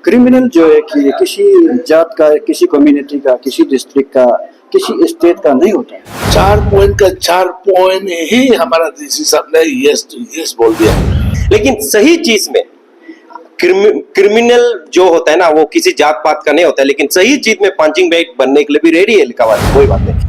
Criminal जो है कि किसी जात का, किसी कम्युनिटी का, किसी डिस्ट्रिक्ट का, किसी स्टेट का नहीं होता है। 4 पॉइंट का 4 पॉइंट ही हमारा डीसी साहब ने यस तो यस बोल दिया। लेकिन सही चीज में क्रिमिनल जो होता है ना, वो किसी जात पात का नहीं होता है, लेकिन सही चीज में पंचिंग बैग बनने के लिए भी रेडी है, लिखा हुआ है, कोई बात नहीं।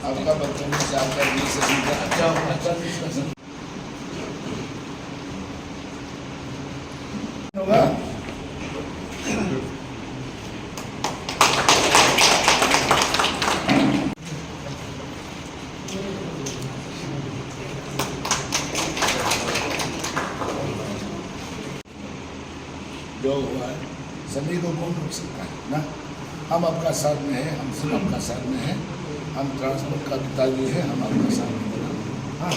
आपका बदतमीजी आपका होगा। जो हुआ है सभी को कौन रोक सकता है ना। हम आपका साथ में है, हम सब आपका साथ में है। हम ट्रांसपोर्ट का पिताजी है, हम आपका साथ में हैं। हाँ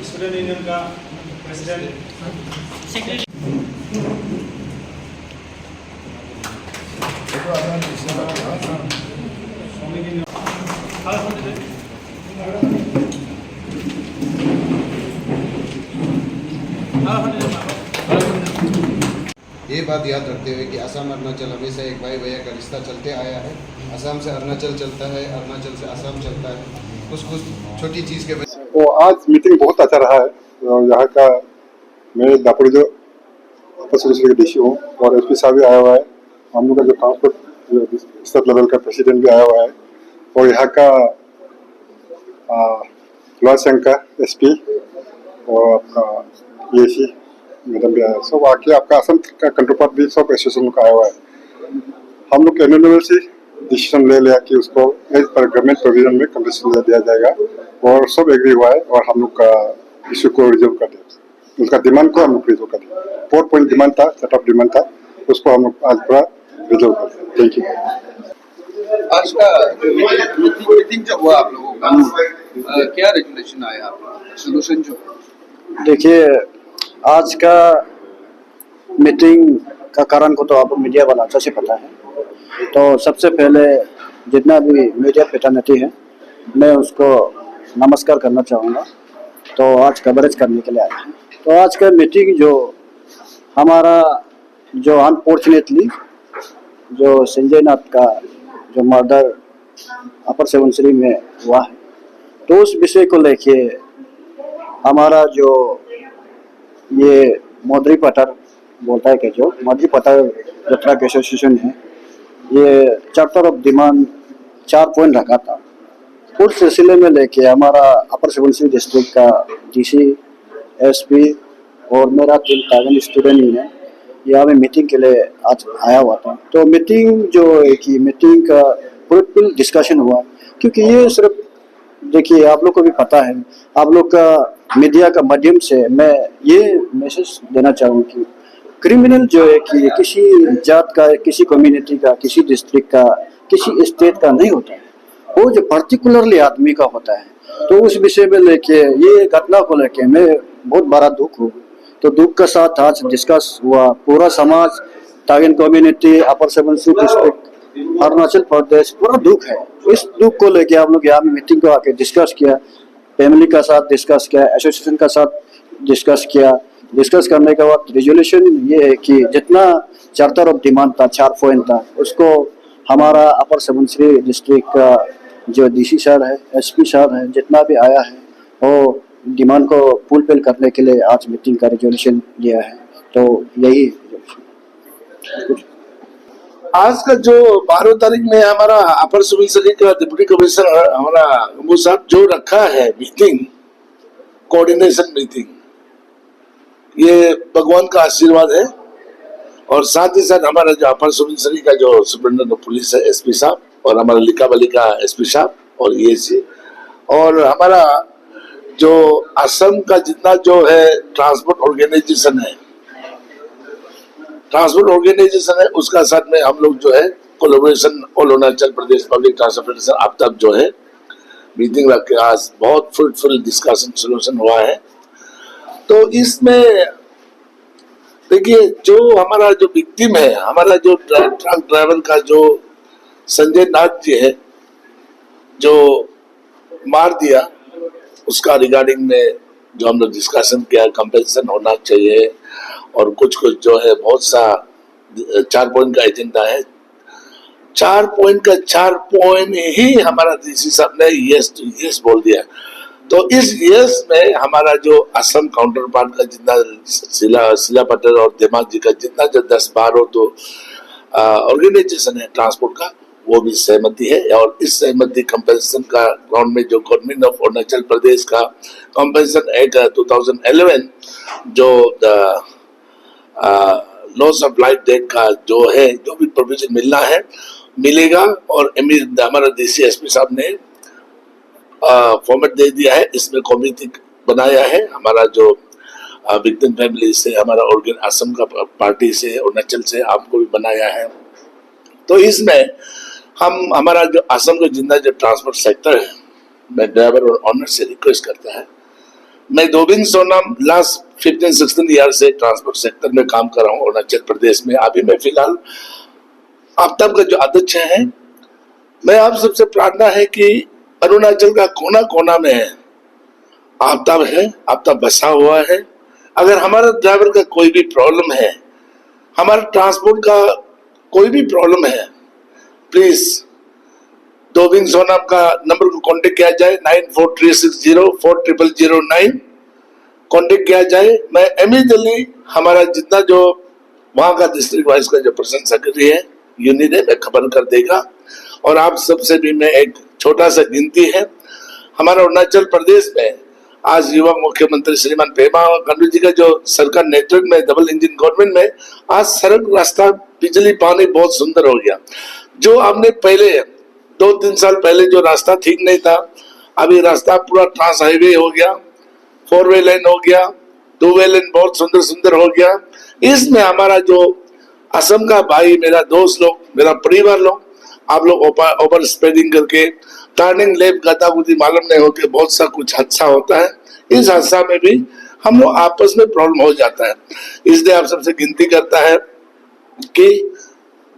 स्टूडेंट यूनियन का प्रेसिडेंट सेक्रेटरी ये बात याद रखते हुए कि असम अरुणाचल हमेशा एक भाई भैया का रिश्ता चलते आया है। असम से अरुणाचल चलता है, अरुणाचल से असम चलता है। कुछ छोटी चीज़ के वजह तो आज मीटिंग बहुत अच्छा रहा है। और यहाँ का मैं दापुर जो अपर सुबनसिरी का डीसी हूँ और एसपी साहब भी आया हुआ है। हम लोग का जो ट्रांसपोर्ट स्टेट लेवल का प्रेसिडेंट भी आया हुआ है और यहाँ का लोअर संघ का एसपी और आपका एसी मैडम भी आया। सब आके आपका असम का कंट्रोल पार्ट भी सब एसोसिएशन का आया हुआ है। हम लोग यूनिवर्सिटी डिसीजन ले लिया कि उसको एज पर गवर्नमेंट प्रोविजन में कंपनसेशन दिया जाएगा और सब एग्री हुआ है और हम लोग का इशू को रिजोल्व कर दिया। उनका डिमांड को हम लोग रिजोल्व कर दिया। 4 पॉइंट डिमांड था, सेट ऑफ डिमांड था, उसको हम लोग आज पूरा रिजोल्व कर दिया। Thank you. आज का मीटिंग जो हुआ आप लोगों का, क्या रेजुलेशन आया, सोल्यूशन जो? देखिए, आज का मीटिंग का कारण को तो आपको मीडिया वाला अच्छे से पता है। तो सबसे पहले जितना भी मीडिया फ्रेटर्निटी है, मैं उसको नमस्कार करना चाहूँगा। तो आज कवरेज करने के लिए आया है। तो आज का मीटिंग जो हमारा जो अनफॉर्चुनेटली जो संजय नाथ का जो मर्डर अपर सुबनसिरी में हुआ है, तो उस विषय को लेके हमारा जो ये मौदरी पटर बोलता है कि जो मौदरी पटर जो ट्रक एसोसिएशन है, ये चार्टर ऑफ डिमांड 4 पॉइंट रखा था। उस सिलसिले में लेके हमारा अपर सुबनसिरी डिस्ट्रिक्ट का डीसी, एसपी और मेरा टीम तागन स्टूडेंट यूनियन यहाँ में मीटिंग के लिए आज आया हुआ था। तो मीटिंग जो है कि मीटिंग का फुल डिस्कशन हुआ, क्योंकि ये सिर्फ देखिए आप लोग को भी पता है, आप लोग का मीडिया का माध्यम से मैं ये मैसेज देना चाहूँ कि क्रिमिनल जो है कि किसी जात का, किसी कम्युनिटी का, किसी डिस्ट्रिक्ट का, किसी स्टेट का नहीं होता है, वो जो पर्टिकुलरली आदमी का होता है। तो उस विषय में लेके ये घटना को लेके मैं बहुत बड़ा दुख हूँ। तो दुख के साथ आज डिस्कस हुआ, पूरा समाज, तागिन कम्युनिटी, अपर सुबनसिरी डिस्ट्रिक्ट, अरुणाचल प्रदेश, पूरा दुख है। इस दुख को लेके आप लोग यहाँ मीटिंग को आके डिस्कस किया, फैमिली का साथ डिस्कस किया, एसोसिएशन का साथ डिस्कस किया। डिस्कस करने के बाद रेजोल्यूशन ये है कि जितना चार्टर ऑफ डिमांड था, 4 पॉइंट था, उसको हमारा अपर सुबनसिरी डिस्ट्रिक्ट का जो डीसी सर है, एसपी साहब है, जितना भी आया है, वो डिमांड को फुलफिल करने के लिए आज मीटिंग का रेजोल्यूशन लिया है। तो यही आज का जो 12 तारीख में हमारा अपर सुबनसिरी का डिप्टी कमिश्नर हमारा वो साहब जो रखा है मीटिंग, कोऑर्डिनेशन मीटिंग, ये भगवान का आशीर्वाद है। और साथ ही साथ हमारा जो अपर सुबनसिरी का जो सुपरिटेंडेंट पुलिस है एसपी साहब, और हमारा लिकावली का एसपी साहब और ईएसी, और हमारा जो असम का जितना जो है ट्रांसपोर्ट ऑर्गेनाइजेशन है उसका साथ में हम लोग जो है collaboration all Arunachal Pradesh public transport federation अब तक जो है मीटिंग रख के आज बहुत फ्रूटफुल डिस्कशन सोल्यूशन हुआ है। तो इसमें देखिए जो हमारा जो विक्टिम है, हमारा जो ट्रक ड्राइवर का जो संजय नाथ जी है जो मार दिया, उसका रिगार्डिंग में जो हम लोग डिस्कशन किया, कंपेंसेशन होना चाहिए और कुछ जो है बहुत सा 4 पॉइंट का एजेंडा है। 4 पॉइंट का 4 पॉइंट ही हमारा डीसी साहब ने यस बोल दिया। तो इस यस में हमारा जो असम काउंटर पार्ट का जितना शिला पटेल और दिमाग जी का जितना जो 10-12 तो ऑर्गेनाइजेशन है ट्रांसपोर्ट का, वो भी सहमति है। और इस सहमति कंपेंसेशन का ग्राउंड में जो गवर्नमेंट ऑफ अरुणाचल प्रदेश का कंपेंसेशन एक्ट 2011 जो लॉस ऑफ लाइफ डेथ का जो है जो भी प्रोविजन मिलना है मिलेगा। और हमारा डीसी एसपी साहब ने फॉर्मेट दे दिया है, इसमें कमेटी बनाया है हमारा जो विक्टिम फैमिली से, हमारा ऑर्गन असम का पार्टी से, अरुणाचल से आपको भी बनाया है। तो इसमें हम हमारा जो असम का जितना जो ट्रांसपोर्ट सेक्टर है, मैं ड्राइवर और ऑनर से रिक्वेस्ट करता है, मैं दोबिन सोनाम लास्ट 15-16 ईयर से ट्रांसपोर्ट सेक्टर में काम कर रहा हूँ अरुणाचल प्रदेश में। अभी मैं फिलहाल आफ्ताब का जो अध्यक्ष है, मैं आप सबसे प्रार्थना है कि अरुणाचल का कोना कोना में आफ्ताब है, आफ्ताब बसा हुआ है। अगर हमारा ड्राइवर का कोई भी प्रॉब्लम है, हमारा ट्रांसपोर्ट का कोई भी प्रॉब्लम है, प्लीज दोबिन सोनाम का नंबर को कांटेक्ट किया जाए, 9436040009 कांटेक्ट किया जाए। मैं इमीडिएटली हमारा जितना जो वहां का डिस्ट्रिक्ट वाइज का जो पर्सन सेक्रेटरी है यूनिट है, मैं खबर कर देगा। और आप सबसे भी मैं एक छोटा सा गिनती है, हमारा अरुणाचल प्रदेश में आज युवा मुख्यमंत्री श्रीमान पेमा खांडू जी का जो सरकार नेतृत्व में डबल इंजन गवर्नमेंट में आज सड़क रास्ता बिजली पानी बहुत सुंदर हो गया। जो आपने पहले 2-3 साल पहले जो रास्ता ठीक नहीं था, अभी रास्ता पूरा ट्रांस हाईवे हो गया, 4 वे लाइन हो गया, 2 वे लाइन बहुत सुंदर सुंदर हो गया। इसमें हमारा जो असम का भाई, मेरा दोस्त लोग, मेरा परिवार लोग, आप लोग ओवर स्पीडिंग करके टर्निंग लेफ्ट गतागुती मालूम नहीं होके बहुत सा कुछ हादसा होता है। इस हादसा में भी हम लोग आपस में प्रॉब्लम हो जाता है। इसलिए आप सबसे गिनती करता है कि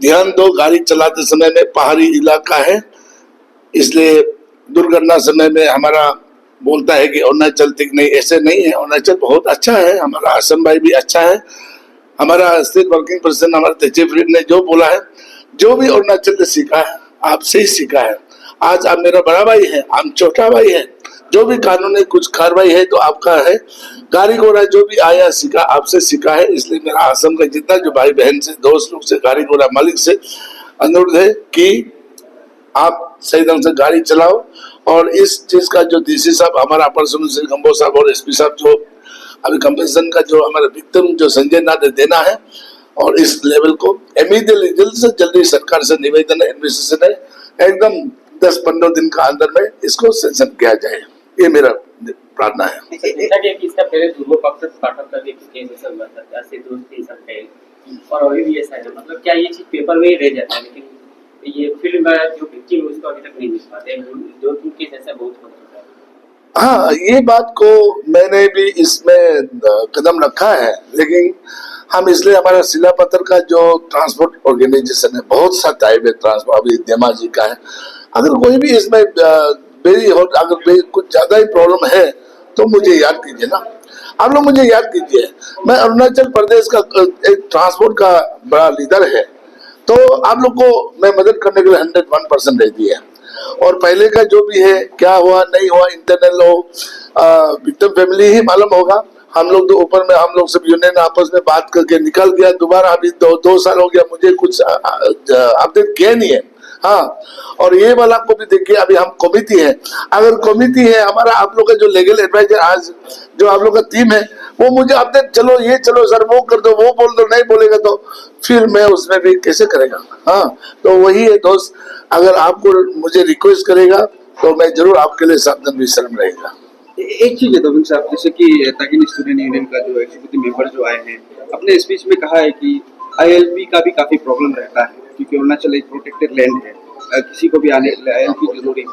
ध्यान दो, गाड़ी चलाते समय में पहाड़ी इलाका है, इसलिए दुर्घटना समय में हमारा बोलता है कि अरुणाचल ठीक नहीं, ऐसे नहीं है। अरुणाचल बहुत अच्छा है, हमारा असम भाई भी अच्छा है, हमारा स्टेट वर्किंग प्रेसिडेंट हमारे तेजे फ्रीड ने जो बोला है, जो भी अरुणाचल ने सीखा है आपसे ही सीखा है। आज आप मेरा बड़ा भाई है, हम छोटा भाई है, जो भी कानूनी कुछ कार्रवाई है तो आपका है, गाड़ी घोड़ा जो भी आया सीखा आपसे सीखा है। इसलिए मेरा असम का जितना जो भाई बहन से, दोस्त लोग से, गाड़ी घोड़ा मालिक से अनुरोध है कि आप सही ढंग से गाड़ी चलाओ। और इस चीज का जो डीसी साहब, हमारा अपर सुबनसिरी गंबो साहब और एसपी साहब जो अभी कंपेंसेशन का जो हमारा विक्टिम जो संजय नाथ देना है, और इस लेवल को इमीडिएटली जल्द से जल्दी सरकार से निवेदन है, एडमिनिस्ट्रेशन है, एकदम 10-15 दिन का अंदर में इसको सेंशन किया जाए, ये मेरा प्रार्थना है। इसका पहले पूर्व पक्ष स्टार्टअप करके केस ऐसा हुआ था, जैसे दोस्ती सब और अभी भी ऐसा है, मतलब क्या ये चीज पेपर में ही रह जाता है, लेकिन ये फिल्म में जो पिक्चर है उसको अभी तक नहीं मिल पाते, 2-3 केस ऐसा बहुत हो चुका है। हाँ, ये बात को मैंने भी इसमें कदम रखा है, लेकिन हम इसलिए हमारा शिलापत्र का जो ट्रांसपोर्ट ऑर्गेनाइजेशन है, बहुत सा टाइप है ट्रांसपोर्ट, अभी देमा जी का है, अगर कोई भी इसमें अगर कुछ ज्यादा ही प्रॉब्लम है तो मुझे याद कीजिए ना, आप लोग मुझे याद कीजिए। मैं अरुणाचल प्रदेश का एक ट्रांसपोर्ट का बड़ा लीडर है, तो आप लोग को मैं मदद करने के लिए 101% रहती है। और पहले का जो भी है, क्या हुआ नहीं हुआ, इंटरनल हो, विक्टिम फैमिली ही मालूम होगा। हम लोग तो ऊपर में हम लोग सब यूनियन आपस में बात करके निकल गया। दोबारा अभी दो साल हो गया, मुझे कुछ अपडेट किया नहीं है। हाँ, और ये वाला को भी देखिए, अभी हम कमिटी है, अगर कमिटी है हमारा, आप लोग का जो लीगल एडवाइजर आज जो आप लोग का टीम है, वो मुझे अपडेट चलो ये चलो सर वो कर दो, वो बोल दो, नहीं बोलेगा तो फिर मैं उसमें भी कैसे करेगा। हाँ, तो वही है दोस्त, अगर आपको मुझे रिक्वेस्ट करेगा तो मैं जरूर आपके लिए सावधान विश्राम रहेगा। एक चीज है तो साहब, जैसे कि ताकिन स्टूडेंट यूनियन का जो एग्जीक्यूटिव मेंबर जो आए हैं, अपने स्पीच में कहा है कि आईएलपी का भी काफी प्रॉब्लम रहता है, क्योंकि अरुणाचल एक प्रोटेक्टेड लैंड है, किसी को भी आने के लिए आईएलपी जरूरी है।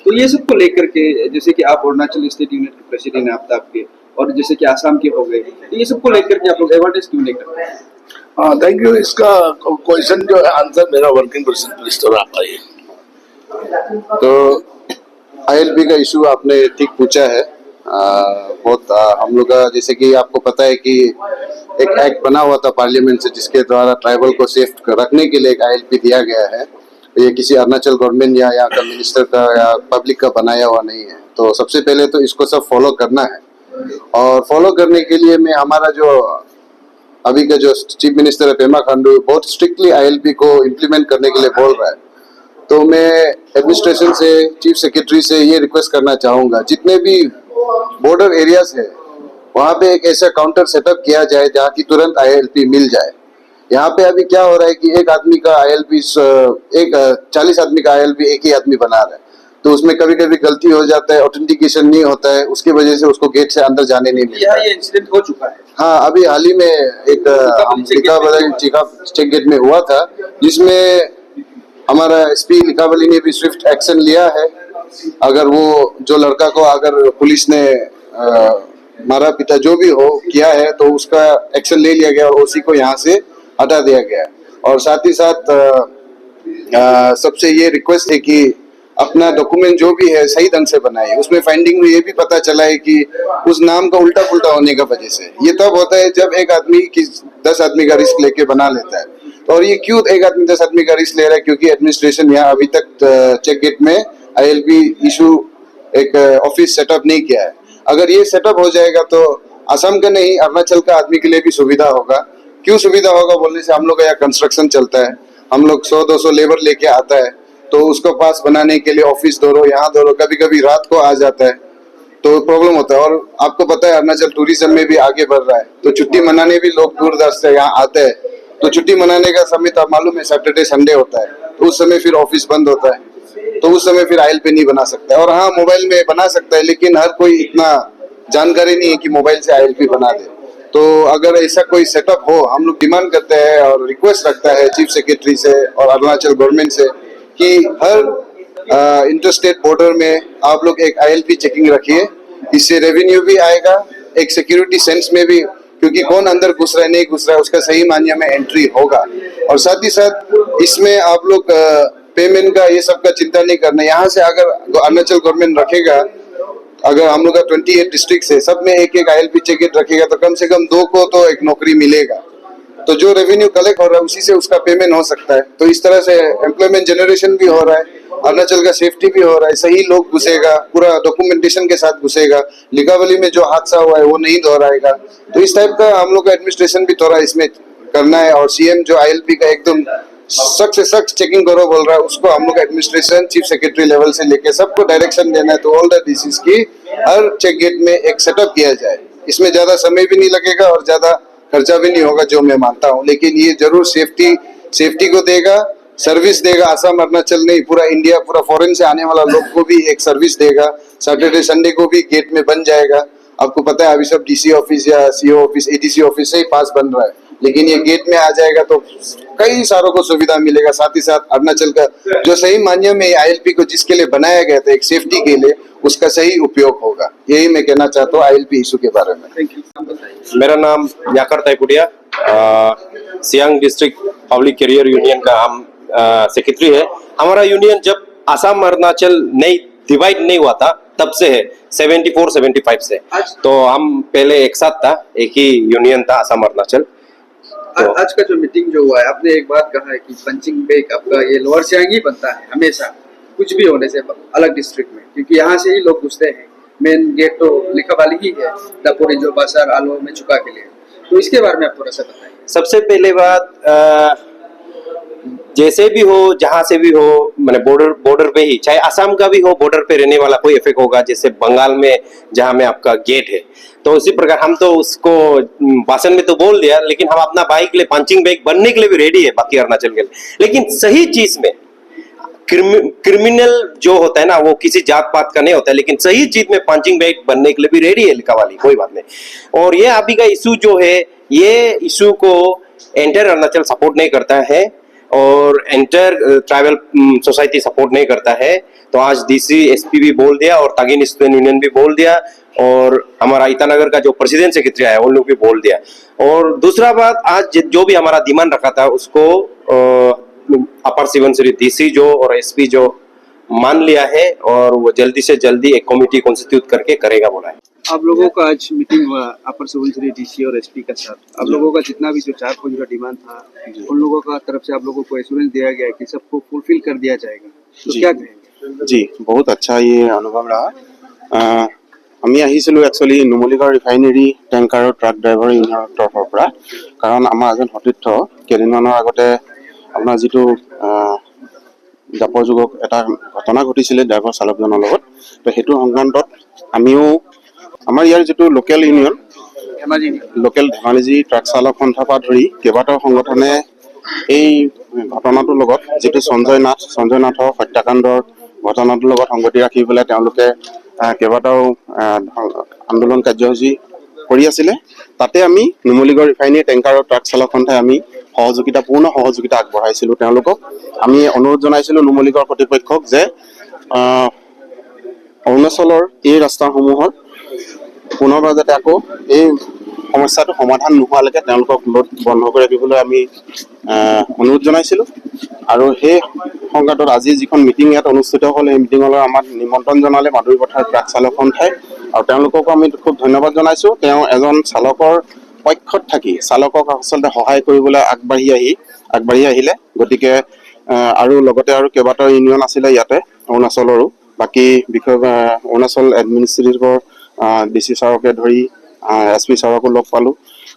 तो ये सब को लेकर के, जैसे कि आप अरुणाचल स्टेट यूनियन के प्रेसिडेंट हैं आप के, और जैसे कि आसाम के हो गए, तो ये सब को लेकर के आप लोग एडवर्टाइज क्यों नहीं करते हैं? हाँ, थैंक यू। इसका क्वेश्चन जो है आंसर मेरा वर्किंग प्रेसिडेंट प्लीज थोड़ा आप आइए। तो आईएलपी का इशू आपने ठीक पूछा है। बहुत हम लोग का, जैसे कि आपको पता है कि एक एक्ट बना हुआ था पार्लियामेंट से, जिसके द्वारा ट्राइबल को सेफ रखने के लिए एक आईएलपी दिया गया है। ये किसी अरुणाचल गवर्नमेंट या यहाँ का मिनिस्टर का या पब्लिक का बनाया हुआ नहीं है। तो सबसे पहले तो इसको सब फॉलो करना है, और फॉलो करने के लिए मैं हमारा जो अभी का जो चीफ मिनिस्टर है पेमा खांडू, बहुत स्ट्रिक्टली आईएलपी को इम्प्लीमेंट करने के लिए बोल रहा है। तो मैं एडमिनिस्ट्रेशन से, चीफ सेक्रेटरी से ये रिक्वेस्ट करना चाहूंगा, जितने भी बॉर्डर एरियाज है वहाँ पे एक ऐसा काउंटर सेटअप किया जाए जहाँ की तुरंत आईएलपी मिल जाए। यहाँ पे अभी क्या हो रहा है कि एक आदमी का आईएलपी, 40 आदमी का आईएलपी एक ही आदमी बना रहा है, तो उसमें कभी कभी गलती हो जाता है, ऑथेंटिकेशन नहीं होता है, उसकी वजह से उसको गेट से अंदर जाने नहीं मिलता। ये इंसिडेंट हो चुका है। हाँ, अभी हाल ही में एक चेक गेट में हुआ था, जिसमें हमारा एसपी लिकावली ने भी स्विफ्ट एक्शन लिया है। अगर वो जो लड़का को अगर पुलिस ने मारा पिटा जो भी हो किया है, तो उसका एक्शन ले लिया गया और ओसी को यहाँ से हटा दिया गया। और साथ ही साथ सबसे ये रिक्वेस्ट है कि अपना डॉक्यूमेंट जो भी है सही ढंग से बनाए। उसमें फाइंडिंग में ये भी पता चला है कि उस नाम का उल्टा पुल्टा होने का वजह से ये तब होता है जब एक आदमी 10 आदमी का रिस्क लेके बना लेता है। तो और ये क्यों एक आदमी 10 आदमी का रिस्क ले रहा है? क्योंकि एडमिनिस्ट्रेशन यहाँ अभी तक चेक गेट में आईएलपी इशू एक ऑफिस सेटअप नहीं किया है। अगर ये सेटअप हो जाएगा तो असम का नहीं, अरुणाचल का आदमी के लिए भी सुविधा होगा। क्यों सुविधा होगा बोलने से, हम लोग का यहाँ कंस्ट्रक्शन चलता है, हम लोग 100-200 लेबर लेके आता है, तो उसको पास बनाने के लिए ऑफिस दौड़ो, यहाँ दौड़ो, कभी कभी रात को आ जाता है तो प्रॉब्लम होता है। और आपको पता है अरुणाचल टूरिज्म में भी आगे बढ़ रहा है, तो छुट्टी मनाने भी लोग दूर दराज से यहाँ आते हैं। तो छुट्टी मनाने का समय तो मालूम है सैटरडे संडे होता है, तो उस समय फिर ऑफिस बंद होता है, तो उस समय फिर आईएलपी नहीं बना सकता है। और हाँ, मोबाइल में बना सकता है, लेकिन हर कोई इतना जानकारी नहीं है कि मोबाइल से आईएलपी बना दे। तो अगर ऐसा कोई सेटअप हो, हम लोग डिमांड करते हैं और रिक्वेस्ट रखता है चीफ सेक्रेटरी से और अरुणाचल गवर्नमेंट से कि हर इंटरस्टेट बॉर्डर में आप लोग एक आईएलपी चेकिंग रखिए। इससे रेवेन्यू भी आएगा, एक सिक्योरिटी सेंस में भी, क्योंकि कौन अंदर घुस रहा है नहीं घुस रहा है उसका सही मायने में एंट्री होगा। और साथ ही साथ इसमें आप लोग पेमेंट का ये सब का चिंता नहीं करना। यहाँ से अगर अरुणाचल गवर्नमेंट रखेगा, अगर हम लोग का 28 डिस्ट्रिक्ट है, सब में एक एक आईएलपी चेक गेट रखेगा, तो कम से कम 2 को तो एक नौकरी मिलेगा। तो जो रेवेन्यू कलेक्ट हो रहा है उसी से उसका पेमेंट हो सकता है। तो इस तरह से एम्प्लॉयमेंट जनरेशन भी हो रहा है, अरुणाचल का सेफ्टी भी हो रहा है, सही लोग घुसेगा, पूरा डॉक्यूमेंटेशन के साथ घुसेगा, लिकावली में जो हादसा हुआ है वो नहीं दोहराएगा। तो इस टाइप का हम लोग का एडमिनिस्ट्रेशन भी थोड़ा इसमें करना है। और सीएम जो आईएलपी का एकदम सख्त से सख्त चेकिंग करो बोल रहा है, उसको हम लोग एडमिनिस्ट्रेशन चीफ सेक्रेटरी लेवल से लेके सबको डायरेक्शन देना है। तो ऑल द डीसीज की हर चेक गेट में एक सेटअप किया जाए। इसमें ज्यादा समय भी नहीं लगेगा और ज्यादा खर्चा भी नहीं होगा, जो मैं मानता हूँ, लेकिन ये जरूर सेफ्टी को देगा, सर्विस देगा। असम अरुणाचल नहीं, पूरा इंडिया, पूरा फॉरेन से आने वाला लोग को भी एक सर्विस देगा। सैटरडे संडे को भी गेट में बन जाएगा। आपको पता है अभी सब डीसी ऑफिस या सीओ ऑफिस, एडीसी ऑफिस से ही पास बन रहा है, लेकिन ये गेट में आ जाएगा तो कई सारों को सुविधा मिलेगा। साथ ही साथ अरुणाचल का जो सही मायने में आईएलपी को जिसके लिए बनाया गया था, एक सेफ्टी के लिए, उसका सही उपयोग होगा। यही मैं कहना चाहता हूँ आईएलपी इशू के बारे में। मेरा नाम Yakar Taipodia, Siang district public career union का हम सेक्रेटरी है। हमारा यूनियन जब असम अरुणाचल नहीं डिवाइड नहीं हुआ था तब से है, 74-75 से। तो हम पहले एक साथ था, एक ही यूनियन था असम अरुणाचल। तो आज का जो मीटिंग जो हुआ है, आपने एक बात कहा है कि पंचिंग बैग आपका ये लोअर सियांग ही बनता है हमेशा, कुछ भी होने से अलग डिस्ट्रिक्ट में, क्योंकि यहाँ से ही लोग घुसते हैं। मेन गेट तो लिखावाली ही है, दापोरिजो बाजार आलो में चुका के लिए। तो इसके बारे में आप थोड़ा सा बताइए। सबसे पहले बात जैसे भी हो, जहां से भी हो, मैंने बॉर्डर पे ही, चाहे असम का भी हो, बॉर्डर पे रहने वाला कोई इफेक्ट होगा, जैसे बंगाल में जहां में आपका गेट है, तो उसी प्रकार हम तो उसको भाषण में तो बोल दिया, लेकिन हम अपना बाइक के लिए पंचिंग बैग बनने के लिए भी रेडी है बाकी अरुणाचल के लिए। लेकिन सही चीज में क्रिमिनल जो होता है ना, वो किसी जात पात का नहीं होता है, लेकिन सही चीज में पंचिंग बैग बनने के लिए भी रेडी है लिखावाली, कोई बात नहीं। और ये अभी का इशू जो है, ये इशू को एंटर अरुणाचल सपोर्ट नहीं करता है और एंटर ट्राइबल सोसाइटी सपोर्ट नहीं करता है। तो आज डीसी एसपी भी बोल दिया और तागिन स्टूडेंट यूनियन भी बोल दिया और हमारा ईटानगर का जो प्रेसिडेंट सेक्रेटरी है उन लोग भी बोल दिया। और दूसरा बात, आज जो भी हमारा डिमांड रखा था उसको अपर सुबनसिरी डीसी जो और एसपी जो मान लिया है और वो जल्दी से जल्दी एक कमेटी कॉन्स्टिट्यूट करके करेगा बोला है। आप लोगों का आज मीटिंग हुआ अपर सुबनसिरी डीसी और एसपी का साथ। आप लोगों का जितना भी जो 4 पॉइंट का डिमांड था, उन लोगों का तरफ से आप लोगों को एश्योरेंस दिया गया है कि सबको फुलफिल कर दिया जाएगा, तो क्या कहेंगे? जी, बहुत अच्छा ये अनुभव रहा। আমি আহিছিলোঁ একচুৱেলি নুমলীগড় ৰিফাইনেৰী টেংকাৰ আৰু ট্ৰাক ড্ৰাইভাৰ ইউনিয়নৰ তৰফৰ পৰা, কাৰণ আমাৰ এজন সতীৰ্থ কেইদিনমানৰ আগতে আপোনাৰ যিটো জাপৰ যুগত এটা ঘটনা ঘটিছিলে ড্ৰাইভাৰ চালকজনৰ লগত, তো সেইটো সংক্ৰান্তত আমিও আমাৰ ইয়াৰ যিটো local union, local Dhemaji truck চালক সন্থাৰ পৰা ধৰি কেইবাটাও সংগঠনে এই ঘটনাটোৰ লগত যিটো সঞ্জয় নাথৰ হত্যাকাণ্ডৰ ঘটনাটোৰ লগত সংগতি ৰাখি পেলাই তেওঁলোকে কেইবাটাও আন্দোলন কাৰ্যসূচী কৰি আছিলে। তাতে আমি নুমলীগড় ৰিফাইনেৰী টেংকাৰ আৰু ট্ৰাক চালক সন্থাই আমি পূৰ্ণ সহযোগিতা আগবঢ়াইছিলোঁ তেওঁলোকক। আমি অনুৰোধ জনাইছিলোঁ নুমলীগড় কৰ্তৃপক্ষক যে অৰুণাচলৰ এই ৰাস্তাসমূহৰ পুনৰবাৰ যাতে আকৌ এই সমস্যাটো সমাধান নোহোৱালৈকে তেওঁলোকক লোড বন্ধ কৰি ৰাখিবলৈ আমি অনুৰোধ জনাইছিলোঁ। আৰু সেই সংক্ৰান্তত আজি যিখন মিটিং ইয়াত অনুষ্ঠিত হ'ল, সেই মিটিঙলৈ আমাক নিমন্ত্ৰণ জনালে মাধুৰী পথাৰ ট্ৰাক চালক সন্থাই, আৰু তেওঁলোককো আমি খুব ধন্যবাদ জনাইছোঁ। তেওঁ এজন চালকৰ পক্ষত থাকি চালকক আচলতে সহায় কৰিবলৈ আগবাঢ়ি আহিলে। গতিকে আৰু লগতে আৰু কেইবাটাও ইউনিয়ন আছিলে ইয়াতে অৰুণাচলৰো, বাকী বিষয় অৰুণাচল এডমিনিষ্ট্ৰেটিভৰ ডিচি ছাৰকে ধৰি এছপি ছাৰকো লগ পালোঁ।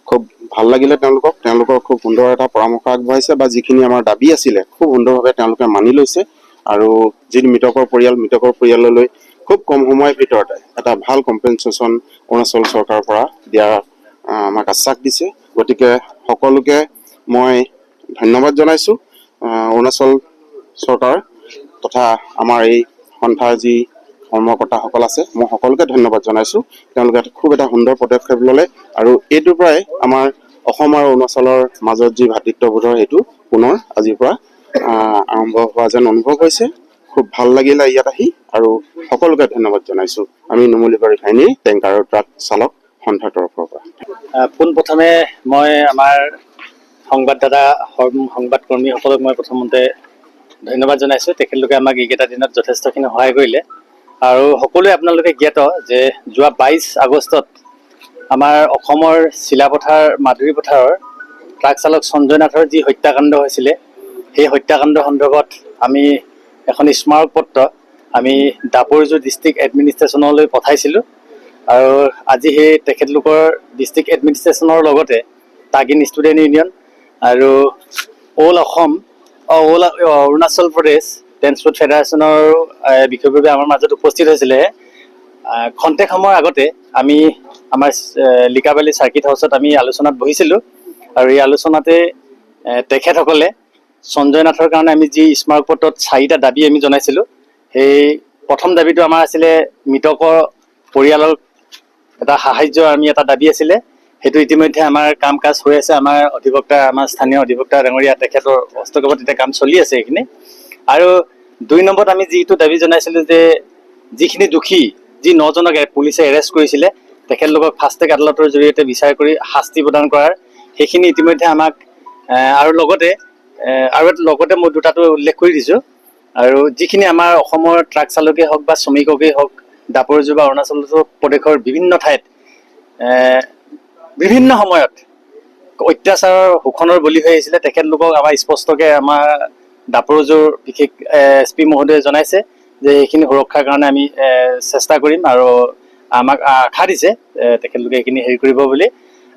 খুব ভাল লাগিলে তেওঁলোকৰ খুব সুন্দৰ এটা পৰামৰ্শ আগবঢ়াইছে, বা যিখিনি আমাৰ দাবী আছিলে খুব সুন্দৰভাৱে তেওঁলোকে মানি লৈছে। আৰু যি মৃতকৰ পৰিয়াললৈ খুব কম সময়ৰ ভিতৰতে এটা ভাল কম্পেনচেশ্যন অৰুণাচল চৰকাৰৰ পৰা দিয়াৰ আমাক আশ্বাস দিছে। গতিকে সকলোকে মই ধন্যবাদ জনাইছোঁ। অৰুণাচল চৰকাৰ তথা আমাৰ এই সন্থাৰ যি কৰ্মকৰ্তাসকল আছে, মই সকলোকে ধন্যবাদ জনাইছোঁ। তেওঁলোকে খুব এটা সুন্দৰ পদক্ষেপ ল'লে আৰু এইটোৰ পৰাই আমাৰ অসম আৰু অৰুণাচলৰ মাজত যি ভাতৃত্ববোধৰ সেইটো পুনৰ আজিৰ পৰা আৰম্ভ হোৱা যেন অনুভৱ হৈছে। খুব ভাল লাগিলে ইয়াত আহি, আৰু সকলোকে ধন্যবাদ জনাইছোঁ আমি নুমলীগড় ৰিফাইনেৰী টেংকাৰ আৰু ট্ৰাক চালক সন্থাৰ তৰফৰ পৰা। পোনপ্ৰথমে মই আমাৰ সংবাদকৰ্মীসকলক মই প্ৰথমতে ধন্যবাদ জনাইছোঁ। তেখেতলোকে আমাক এইকেইটা দিনত যথেষ্টখিনি সহায় কৰিলে। আৰু সকলোৱে আপোনালোকে জ্ঞাত যে যোৱা 22 আগষ্টত আমাৰ অসমৰ চিলাপথাৰ মাধুৰী পথাৰৰ ট্ৰাক চালক সঞ্জয় নাথৰ যি হত্যাকাণ্ড হৈছিলে, সেই হত্যাকাণ্ড সন্দৰ্ভত আমি এখন স্মাৰক পত্ৰ আমি দাপৰিজো ডিষ্ট্ৰিক্ট এডমিনিষ্ট্ৰেশ্যনলৈ পঠাইছিলোঁ। আৰু আজি সেই তেখেতলোকৰ ডিষ্ট্ৰিক্ট এডমিনিষ্ট্ৰেশ্যনৰ লগতে তাগিন ষ্টুডেণ্ট ইউনিয়ন আৰু অৰুণাচল প্ৰদেশ ট্ৰেন্সপৰ্ট ফেডাৰেশ্যনৰ বিষয়ববীয়া আমাৰ মাজত উপস্থিত হৈছিলে। খন্তেক সময়ৰ আগতে আমি আমাৰ লিকাবালি চাৰ্কিট হাউচত আমি আলোচনাত বহিছিলোঁ, আৰু এই আলোচনাতে তেখেতসকলে সঞ্জয় নাথৰ কাৰণে আমি যি স্মাৰক পত্ৰত 4টা দাবী আমি জনাইছিলোঁ। সেই প্ৰথম দাবীটো আমাৰ আছিলে মৃতকৰ পৰিয়ালৰ এটা সাহায্য, আমি এটা দাবী আছিলে। সেইটো ইতিমধ্যে আমাৰ কাম কাজ হৈ আছে। আমাৰ স্থানীয় অধিবক্তা ডাঙৰীয়া তেখেতৰ হস্তক্ষেপত এতিয়া কাম চলি আছে সেইখিনি। আৰু 2 নম্বৰত আমি যিটো দাবী জনাইছিলোঁ যে যিখিনি দোষী, যি 9জনক পুলিচে এৰেষ্ট কৰিছিলে, তেখেতলোকক ফাষ্ট ট্ৰেক আদালতৰ জৰিয়তে বিচাৰ কৰি শাস্তি প্ৰদান কৰাৰ, সেইখিনি ইতিমধ্যে আমাক আৰু লগতে মই 2টাটো উল্লেখ কৰি দিছোঁ। আৰু যিখিনি আমাৰ অসমৰ ট্ৰাক চালকেই হওক বা শ্ৰমিককেই হওক, দাপৰিজো বা অৰুণাচল প্ৰদেশৰ বিভিন্ন ঠাইত বিভিন্ন সময়ত অত্যাচাৰৰ শোষণৰ বলি হৈ আহিছিলে, তেখেতলোকক আমাৰ স্পষ্টকৈ আমাৰ দাপৰিজোৰ বিশেষ এছপি মহোদয়ে জনাইছে যে এইখিনি সুৰক্ষাৰ কাৰণে আমি চেষ্টা কৰিম আৰু আমাক আশা দিছে তেখেতলোকে এইখিনি হেৰি কৰিব বুলি।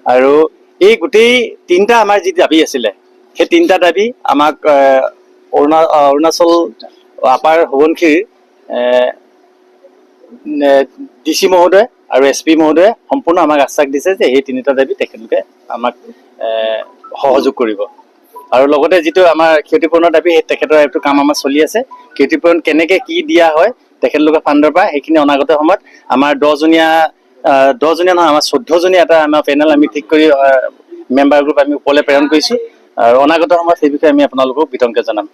আৰু এই গোটেই তিনিটা আমাৰ যি দাবী আছিলে সেই তিনিটা দাবী আমাক অৰুণাচল আপাৰ সোৱণশিৰিৰ DC মহোদয় আৰু SP মহোদয়ে সম্পূৰ্ণ আমাক আশ্বাস দিছে যে এই তিনিটা দাবী তেখেতলোকে আমাক সহযোগ কৰিব। আৰু লগতে যিটো আমাৰ ক্ষতিপূৰণৰ দাবী সেই তেখেতৰ এইটো কাম আমাৰ চলি আছে। ক্ষতিপূৰণ কেনেকে কি দিয়া হয় তেখেতলোকে ফাণ্ডৰ পৰা সেইখিনি অনাগত সময়ত আমাৰ 10জনীয়া নহয় আমাৰ 14জনীয়া এটা আমাৰ পেনেল আমি ঠিক কৰি মেম্বাৰ গ্ৰুপ আমি ওপৰলৈ প্ৰেৰণ কৰিছোঁ। আৰু অনাগত সময়ত সেই বিষয়ে আমি আপোনালোকক বিতংকে জনাম।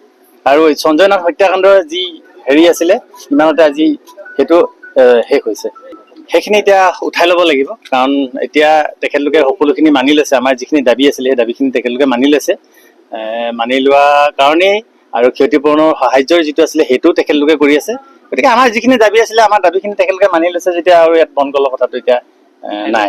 আৰু সঞ্জয় নাথ হত্যাকাণ্ডৰ যি হেৰি আছিলে ইমানতে আজি সেইটো শেষ হৈছে। সেইখিনি এতিয়া উঠাই ল'ব লাগিব, কাৰণ এতিয়া তেখেতলোকে সকলোখিনি মানি লৈছে। আমাৰ যিখিনি দাবী আছিলে সেই দাবীখিনি তেখেতলোকে মানি লৈছে। মানি লোৱা কাৰণেই আৰু ক্ষতিপূৰণৰ সাহায্যৰ যিটো আছিলে সেইটোও তেখেতলোকে কৰি আছে। গতিকে আমাৰ যিখিনি দাবী আছিলে আমাৰ দাবীখিনি তেখেতলোকে মানি লৈছে যেতিয়া আৰু ইয়াত বন গলৰ কথাটো এতিয়া নাই।